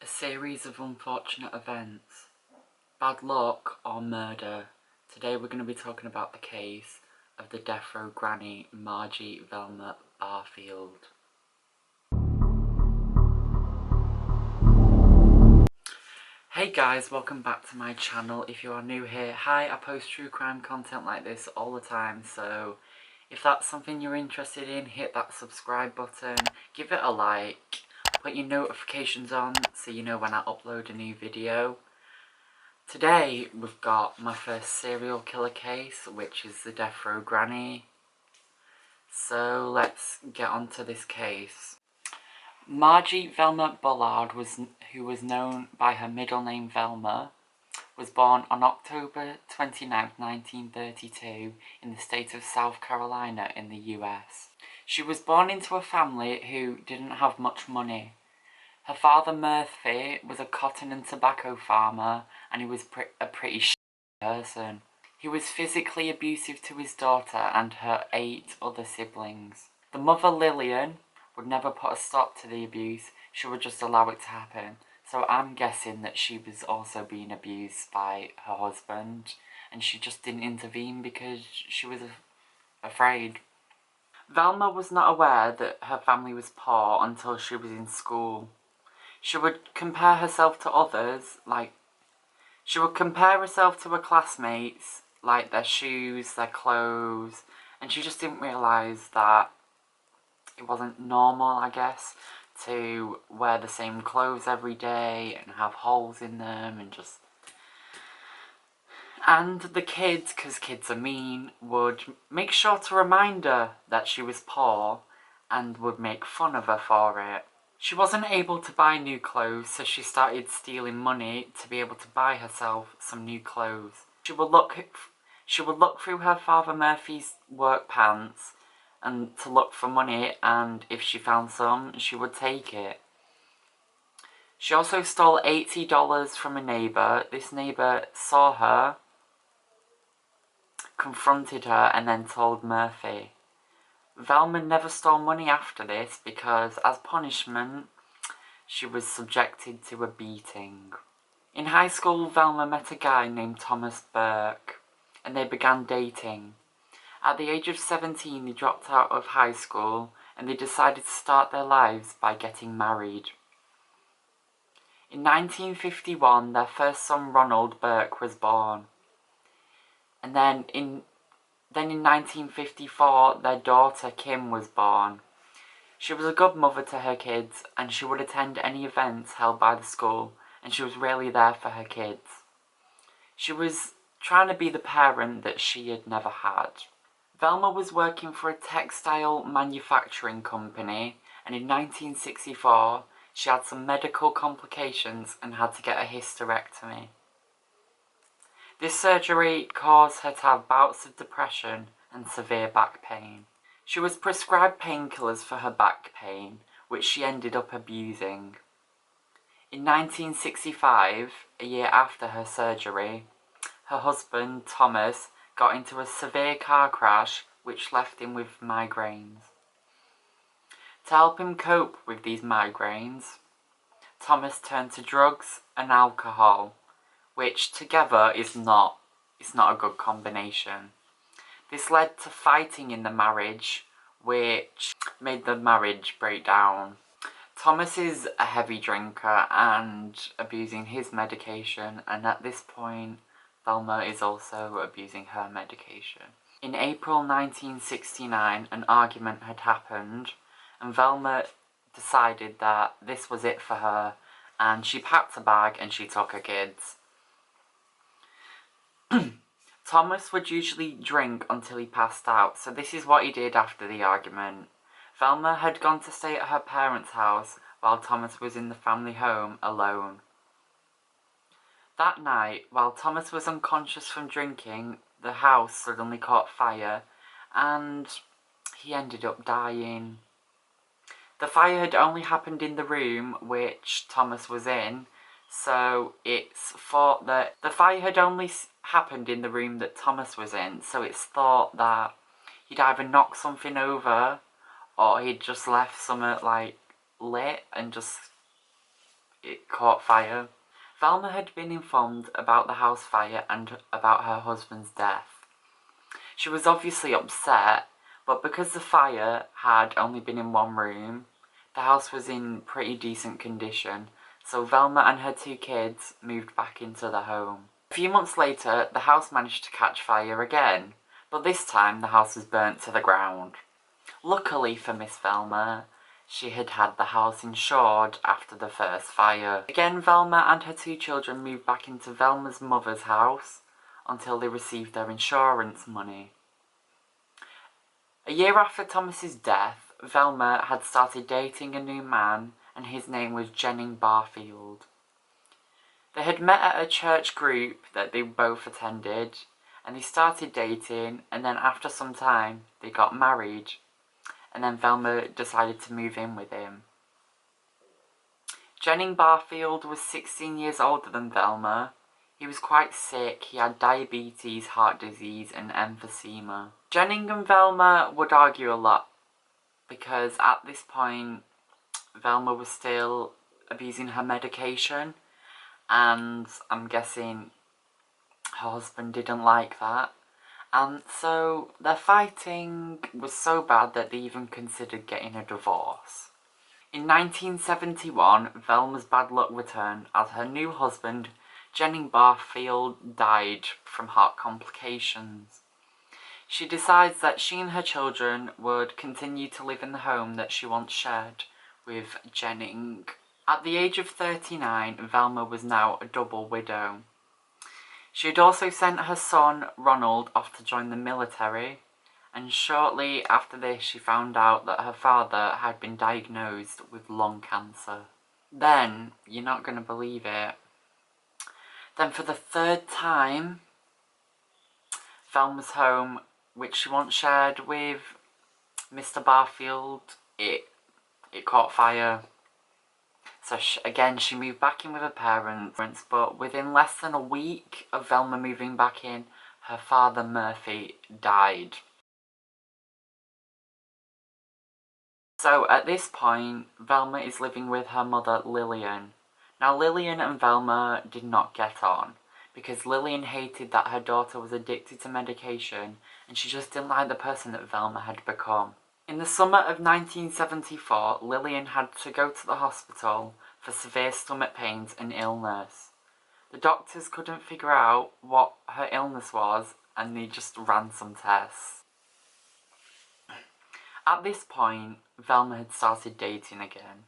series of unfortunate events, bad luck or murder. Today we're going to be talking about the case of the death row granny Margie Velma Barfield. Hey guys, welcome back to my channel. If you are new here, hi, I post true crime content like this all the time, so if that's something you're interested in, hit that subscribe button, give it a like, put your notifications on so you know when I upload a new video. Today we've got my first serial killer case, which is the death row granny. So let's get on to this case. Margie Velma Bullard, who was known by her middle name Velma, was born on October 29, 1932 in the state of South Carolina in the US. She was born into a family who didn't have much money. Her father Murphy was a cotton and tobacco farmer, and he was a pretty person. He was physically abusive to his daughter and her 8 other siblings. The mother Lillian would never put a stop to the abuse, she would just allow it to happen. So I'm guessing that she was also being abused by her husband, and she just didn't intervene because she was afraid. Velma was not aware that her family was poor until she was in school. She would compare herself to others, she would compare herself to her classmates, like their shoes, their clothes, and she just didn't realise that it wasn't normal, I guess, to wear the same clothes every day and have holes in them and the kids, because kids are mean, would make sure to remind her that she was poor and would make fun of her for it. She wasn't able to buy new clothes, so she started stealing money to be able to buy herself some new clothes. She would look through her father Murphy's work pants and to look for money, and if she found some, she would take it. She also stole $80 from a neighbour. This neighbour saw her, confronted her, and then told Murphy. Velma never stole money after this because, as punishment, she was subjected to a beating. In high school, Velma met a guy named Thomas Burke, and they began dating. At the age of 17, they dropped out of high school, and they decided to start their lives by getting married. In 1951, their first son Ronald Burke was born. And then in 1954, their daughter Kim was born. She was a good mother to her kids, and she would attend any events held by the school, and she was really there for her kids. She was trying to be the parent that she had never had. Velma was working for a textile manufacturing company, and in 1964, she had some medical complications and had to get a hysterectomy. This surgery caused her to have bouts of depression and severe back pain. She was prescribed painkillers for her back pain, which she ended up abusing. In 1965, a year after her surgery, her husband, Thomas, got into a severe car crash which left him with migraines. To help him cope with these migraines, Thomas turned to drugs and alcohol, which together is not a good combination. This led to fighting in the marriage, which made the marriage break down. Thomas is a heavy drinker and abusing his medication, and at this point, Velma is also abusing her medication. In April 1969, an argument had happened, and Velma decided that this was it for her, and she packed a bag and she took her kids. Thomas would usually drink until he passed out, so this is what he did after the argument. Velma had gone to stay at her parents' house while Thomas was in the family home alone. That night, while Thomas was unconscious from drinking, the house suddenly caught fire and he ended up dying. The fire had only happened in the room which Thomas was in, so it's thought that the fire had only happened in the room that Thomas was in, so it's thought that he'd either knocked something over or he'd just left something lit and just it caught fire. Velma had been informed about the house fire and about her husband's death. She was obviously upset, but because the fire had only been in one room, the house was in pretty decent condition, so Velma and her 2 kids moved back into the home. A few months later, the house managed to catch fire again, but this time the house was burnt to the ground. Luckily for Miss Velma, she had had the house insured after the first fire. Again, Velma and her 2 children moved back into Velma's mother's house until they received their insurance money. A year after Thomas's death, Velma had started dating a new man, and his name was Jennings Barfield. They had met at a church group that they both attended, and they started dating, and then after some time, they got married, and then Velma decided to move in with him. Jennings Barfield was 16 years older than Velma. He was quite sick. He had diabetes, heart disease, and emphysema. Jennings and Velma would argue a lot because at this point, Velma was still abusing her medication, and I'm guessing her husband didn't like that. And so their fighting was so bad that they even considered getting a divorce. In 1971, Velma's bad luck returned as her new husband, Jennings Barfield, died from heart complications. She decides that she and her children would continue to live in the home that she once shared with Jennings. At the age of 39, Velma was now a double widow. She had also sent her son, Ronald, off to join the military, and shortly after this she found out that her father had been diagnosed with lung cancer. Then, you're not going to believe it, then for the 3rd time, Velma's home, which she once shared with Mr. Barfield, it caught fire. So again, she moved back in with her parents, but within less than a week of Velma moving back in, her father, Murphy, died. So at this point, Velma is living with her mother, Lillian. Now Lillian and Velma did not get on, because Lillian hated that her daughter was addicted to medication, and she just didn't like the person that Velma had become. In the summer of 1974, Lillian had to go to the hospital for severe stomach pains and illness. The doctors couldn't figure out what her illness was, and they just ran some tests. At this point, Velma had started dating again.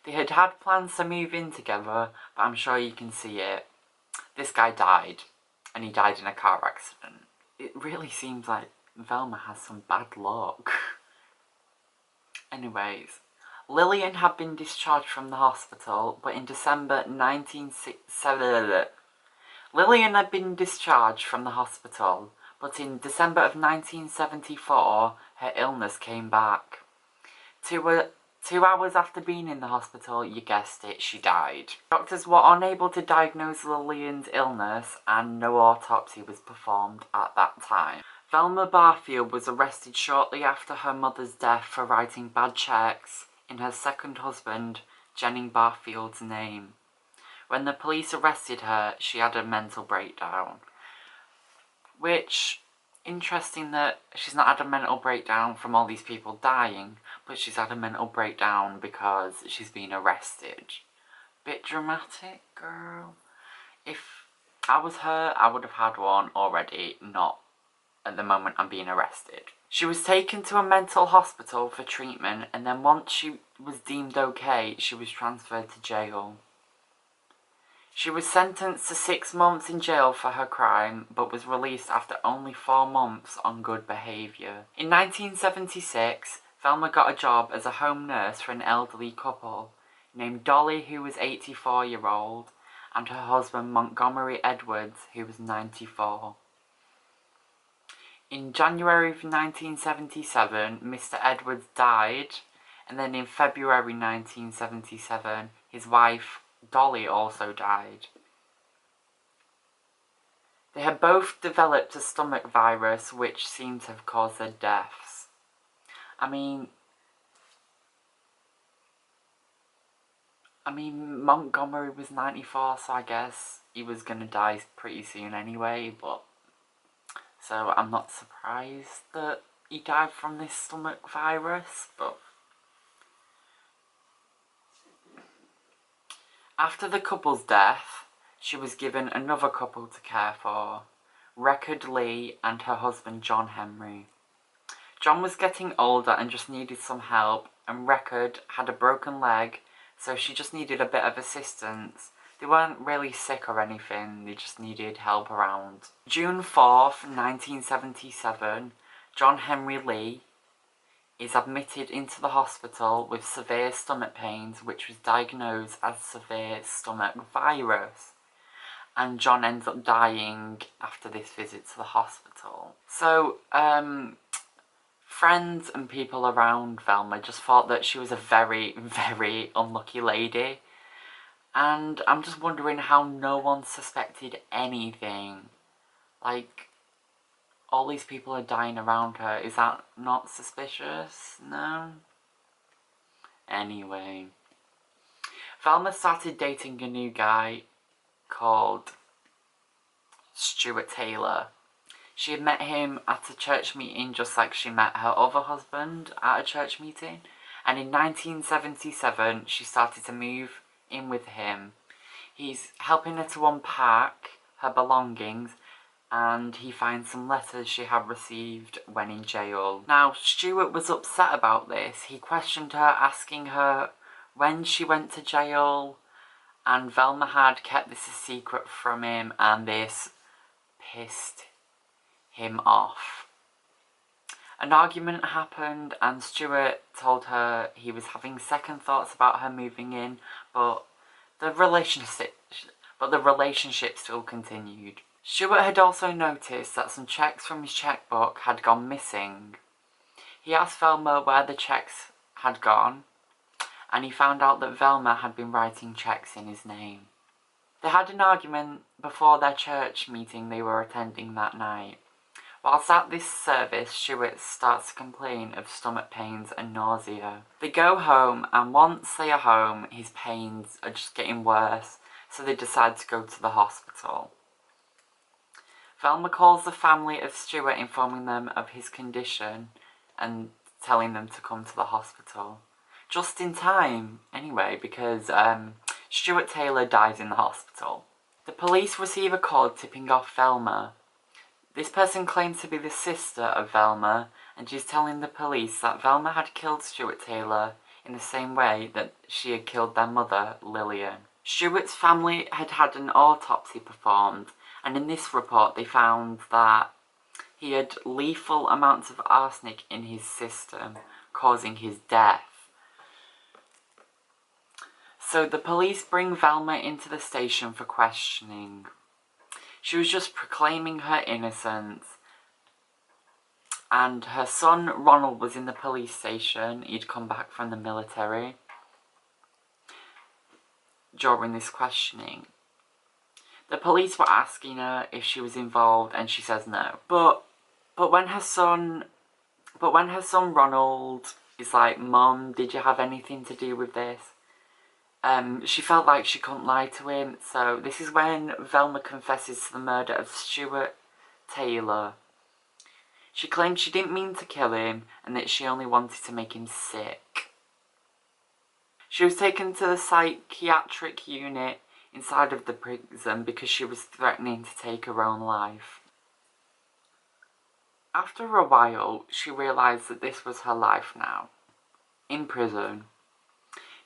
They had had plans to move in together, but I'm sure you can see it. This guy died, and he died in a car accident. It really seems like Velma has some bad luck. Anyways, Lillian had been discharged from the hospital, but in December 1967... Lillian had been discharged from the hospital, but in December of 1974, her illness came back. 2 hours after being in the hospital, you guessed it, she died. Doctors were unable to diagnose Lillian's illness, and no autopsy was performed at that time. Velma Barfield was arrested shortly after her mother's death for writing bad checks in her second husband, Jennings Barfield's name. When the police arrested her, she had a mental breakdown. Which, interesting that she's not had a mental breakdown from all these people dying, but she's had a mental breakdown because she's been arrested. Bit dramatic, girl. If I was her, I would have had one already, not at the moment I'm being arrested. She was taken to a mental hospital for treatment, and then once she was deemed okay, she was transferred to jail. She was sentenced to 6 months in jail for her crime, but was released after only 4 months on good behaviour. In 1976, Velma got a job as a home nurse for an elderly couple named Dolly, who was 84-year-old, and her husband Montgomery Edwards, who was 94. In January of 1977, Mr. Edwards died, and then in February 1977, his wife, Dolly, also died. They had both developed a stomach virus, which seemed to have caused their deaths. I mean, I mean, Montgomery was 94, so I guess he was gonna die pretty soon anyway, but... So I'm not surprised that he died from this stomach virus, but... After the couple's death, she was given another couple to care for, Record Lee and her husband John Henry. John was getting older and just needed some help, and Record had a broken leg, so she just needed a bit of assistance. They weren't really sick or anything, they just needed help around. June 4th, 1977, John Henry Lee is admitted into the hospital with severe stomach pains, which was diagnosed as severe stomach virus. And John ends up dying after this visit to the hospital. So, friends and people around Velma just thought that she was a very, very unlucky lady. And I'm just wondering how no one suspected anything. Like, all these people are dying around her. Is that not suspicious? No? Anyway. Velma started dating a new guy called Stuart Taylor. She had met him at a church meeting just like she met her other husband at a church meeting. And in 1977, she started to move in with him. He's helping her to unpack her belongings, and he finds some letters she had received when in jail. Now, Stuart was upset about this. He questioned her, asking her when she went to jail, and Velma had kept this a secret from him, and this pissed him off. An argument happened, and Stuart told her he was having second thoughts about her moving in, but the relationship still continued. Stuart had also noticed that some checks from his checkbook had gone missing. He asked Velma where the checks had gone, and he found out that Velma had been writing checks in his name. They had an argument before their church meeting they were attending that night. Whilst at this service, Stuart starts to complain of stomach pains and nausea. They go home, and once they are home, his pains are just getting worse, so they decide to go to the hospital. Velma calls the family of Stuart, informing them of his condition and telling them to come to the hospital. Just in time, anyway, because Stuart Taylor dies in the hospital. The police receive a call tipping off Velma. This person claims to be the sister of Velma, and she's telling the police that Velma had killed Stuart Taylor in the same way that she had killed their mother, Lillian. Stuart's family had had an autopsy performed, and in this report they found that he had lethal amounts of arsenic in his system, causing his death. So the police bring Velma into the station for questioning. She was just proclaiming her innocence, and her son Ronald was in the police station. He'd come back from the military during this questioning. The police were asking her if she was involved, and she says no. But when her son Ronald is like, "Mom, did you have anything to do with this?" She felt like she couldn't lie to him, so this is when Velma confesses to the murder of Stuart Taylor. She claimed she didn't mean to kill him and that she only wanted to make him sick. She was taken to the psychiatric unit inside of the prison because she was threatening to take her own life. After a while, she realised that this was her life now, in prison.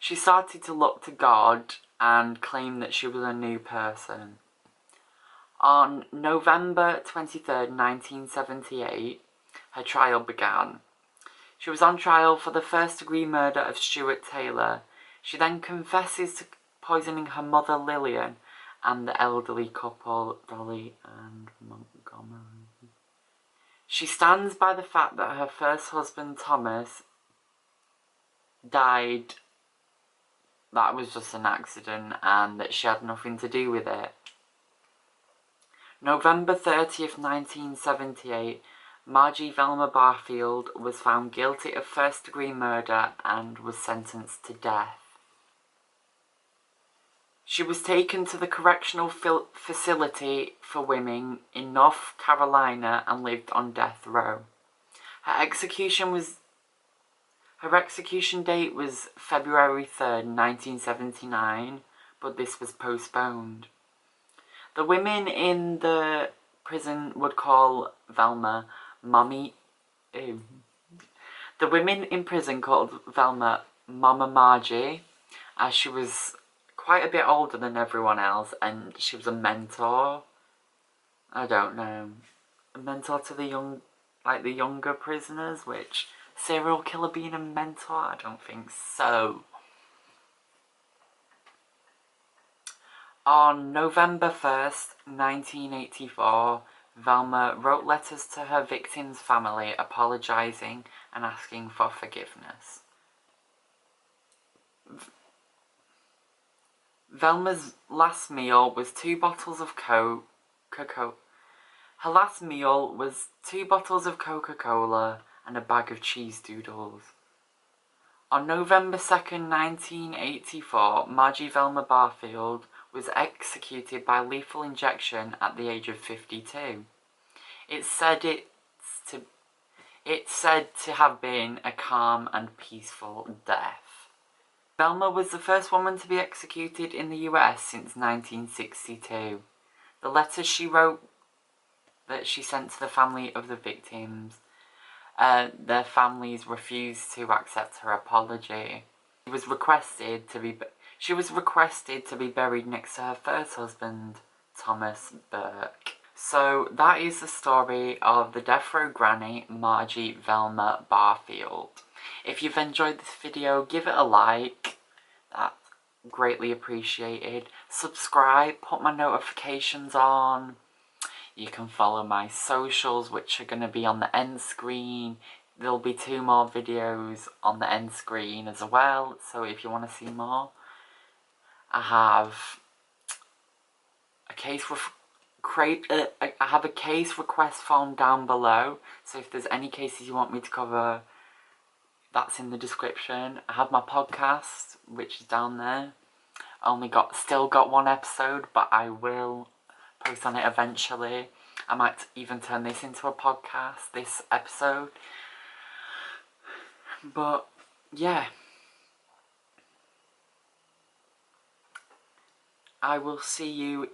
She started to look to God and claim that she was a new person. On November 23rd, 1978, her trial began. She was on trial for the first-degree murder of Stuart Taylor. She then confesses to poisoning her mother Lillian and the elderly couple Dolly and Montgomery. She stands by the fact that her first husband Thomas died, that was just an accident, and that she had nothing to do with it. November 30th, 1978, Margie Velma Belfield was found guilty of first-degree murder and was sentenced to death. She was taken to the correctional facility for women in North Carolina and lived on death row. Her execution date was February 3rd, 1979, but this was postponed. The women in the prison would call Velma Mommy. Ew. The women in prison called Velma Mama Margie, as she was quite a bit older than everyone else, and she was a mentor. I don't know, a mentor to the younger prisoners, which serial killer being a mentor, I don't think so. On November 1st, 1984, Velma wrote letters to her victims' family apologising and asking for forgiveness. Velma's last meal was 2 bottles of Coca-Cola. Her last meal was 2 bottles of Coca-Cola and a bag of cheese doodles. On November 2nd, 1984, Margie Velma Barfield was executed by lethal injection at the age of 52. It's said to have been a calm and peaceful death. Velma was the first woman to be executed in the US since 1962. The letters she wrote that she sent to the family of the victims, their families refused to accept her apology. She was requested to be buried next to her first husband, Thomas Burke. So that is the story of the death row granny, Margie Velma Barfield. If you've enjoyed this video, give it a like. That's greatly appreciated. Subscribe, put my notifications on. You can follow my socials, which are going to be on the end screen. There'll be 2 more videos on the end screen as well, so if you want to see more. I have a case request form down below, so if there's any cases you want me to cover, that's in the description. I have my podcast, which is down there. Still got 1 episode, but I will post on it eventually. I might even turn this into a podcast, this episode. But yeah, I will see you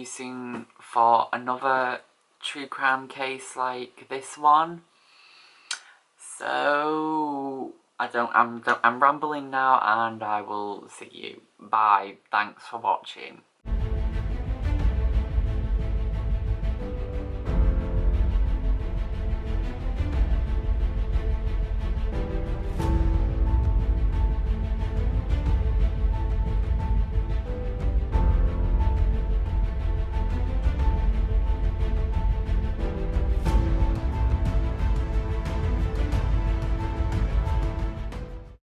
soon for another true crime case like this one. So I'm rambling now, and I will see you. Bye. Thanks for watching.